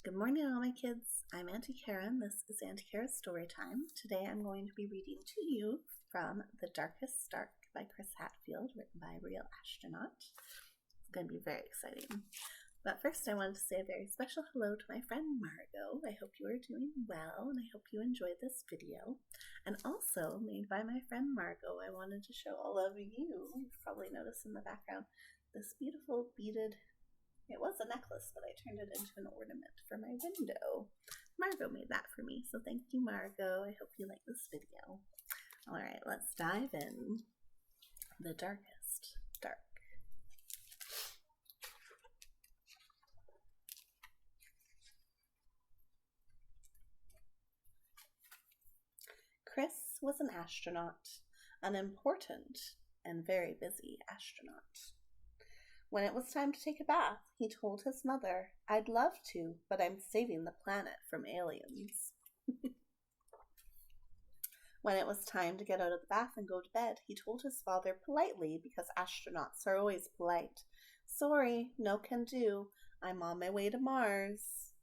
Good morning, all my kids. I'm Auntie Karen. This is Auntie Kara's Story Time. Today I'm going to be reading to you from The Darkest Dark by Chris Hadfield, written by a real astronaut. It's going to be very exciting. But first I wanted to say a very special hello to my friend Margot. I hope you are doing well and I hope you enjoyed this video. And also made by my friend Margot, I wanted to show all of you, you've probably noticed in the background, this beautiful beaded, it was a necklace, but I turned it into an ornament for my window. Margot made that for me, so thank you, Margot. I hope you like this video. All right, let's dive in. The Darkest Dark. Chris was an astronaut, an important and very busy astronaut. When it was time to take a bath, he told his mother, "I'd love to, but I'm saving the planet from aliens." When it was time to get out of the bath and go to bed, he told his father politely, because astronauts are always polite, "Sorry, no can do. I'm on my way to Mars."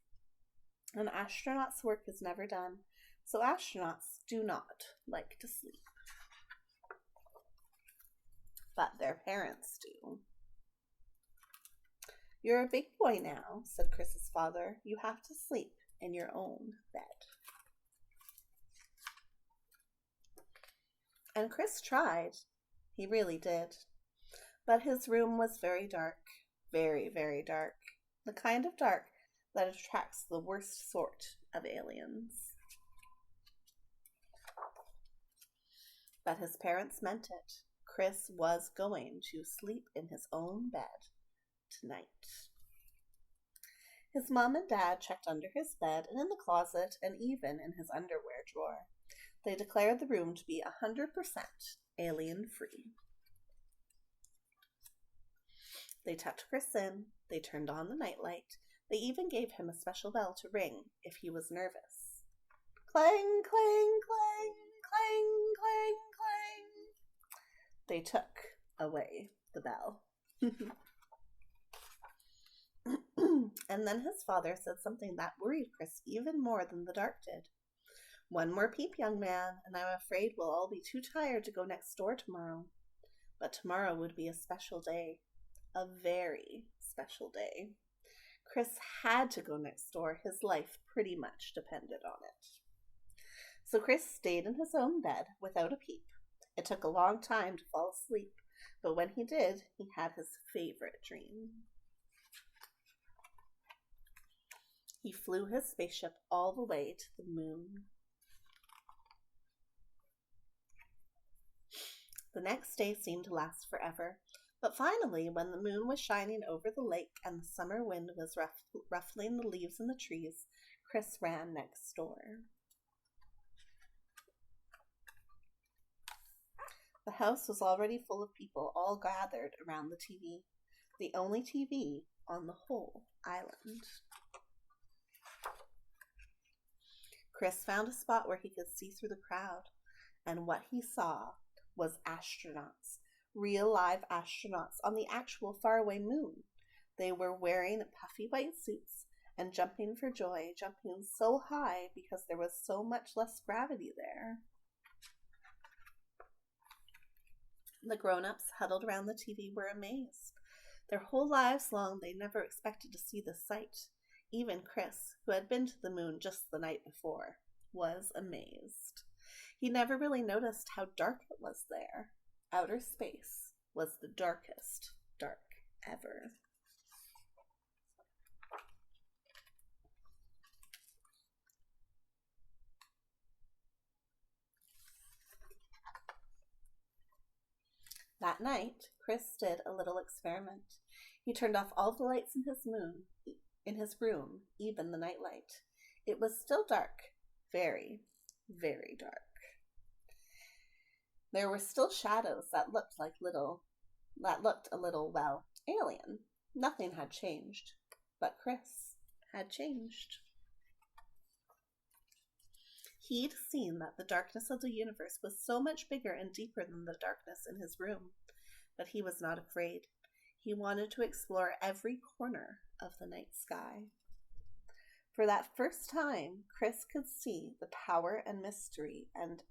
An astronaut's work is never done, so astronauts do not like to sleep. But their parents do. "You're a big boy now," said Chris's father. "You have to sleep in your own bed." And Chris tried. He really did. But his room was very dark, very, very dark. The kind of dark that attracts the worst sort of aliens. But his parents meant it. Chris was going to sleep in his own bed tonight. His mom and dad checked under his bed and in the closet and even in his underwear drawer. They declared the room to be 100% alien-free. They tucked Chris in, they turned on the nightlight, they even gave him a special bell to ring if he was nervous. Clang, clang, clang, clang, clang, clang. They took away the bell. And then his father said something that worried Chris even more than the dark did. "One more peep, young man, and I'm afraid we'll all be too tired to go next door tomorrow." But tomorrow would be a special day. A very special day. Chris had to go next door. His life pretty much depended on it. So Chris stayed in his own bed without a peep. It took a long time to fall asleep, but when he did, he had his favorite dream. He flew his spaceship all the way to the moon. The next day seemed to last forever, but finally, when the moon was shining over the lake and the summer wind was ruffling the leaves in the trees, Chris ran next door. The house was already full of people, all gathered around the TV, the only TV on the whole island. Chris found a spot where he could see through the crowd, and what he saw was astronauts, real live astronauts on the actual faraway moon. They were wearing puffy white suits and jumping for joy, jumping so high because there was so much less gravity there. The grown-ups huddled around the TV were amazed. Their whole lives long they never expected to see this sight. Even Chris, who had been to the moon just the night before, was amazed. He never really noticed how dark it was there. Outer space was the darkest dark ever. That night, Chris did a little experiment. He turned off all the lights in his room, even the nightlight. It was still dark, very, very dark. There were still shadows that looked a little, well, alien. Nothing had changed, but Chris had changed. He'd seen that the darkness of the universe was so much bigger and deeper than the darkness in his room, but he was not afraid. He wanted to explore every corner of the night sky. For that first time, Chris could see the power and mystery and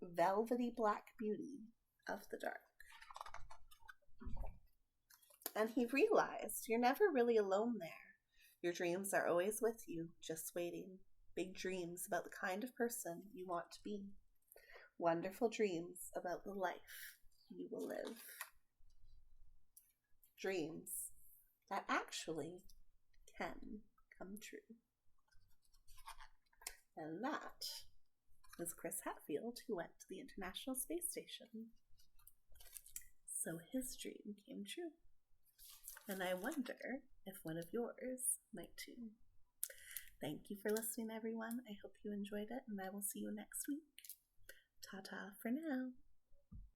velvety black beauty of the dark. And he realized you're never really alone there. Your dreams are always with you, just waiting. Big dreams about the kind of person you want to be. Wonderful dreams about the life you will live. Dreams that actually can come true. And that is Chris Hadfield, who went to the International Space Station. So his dream came true. And I wonder if one of yours might too. Thank you for listening, everyone. I hope you enjoyed it, and I will see you next week. Ta-ta for now.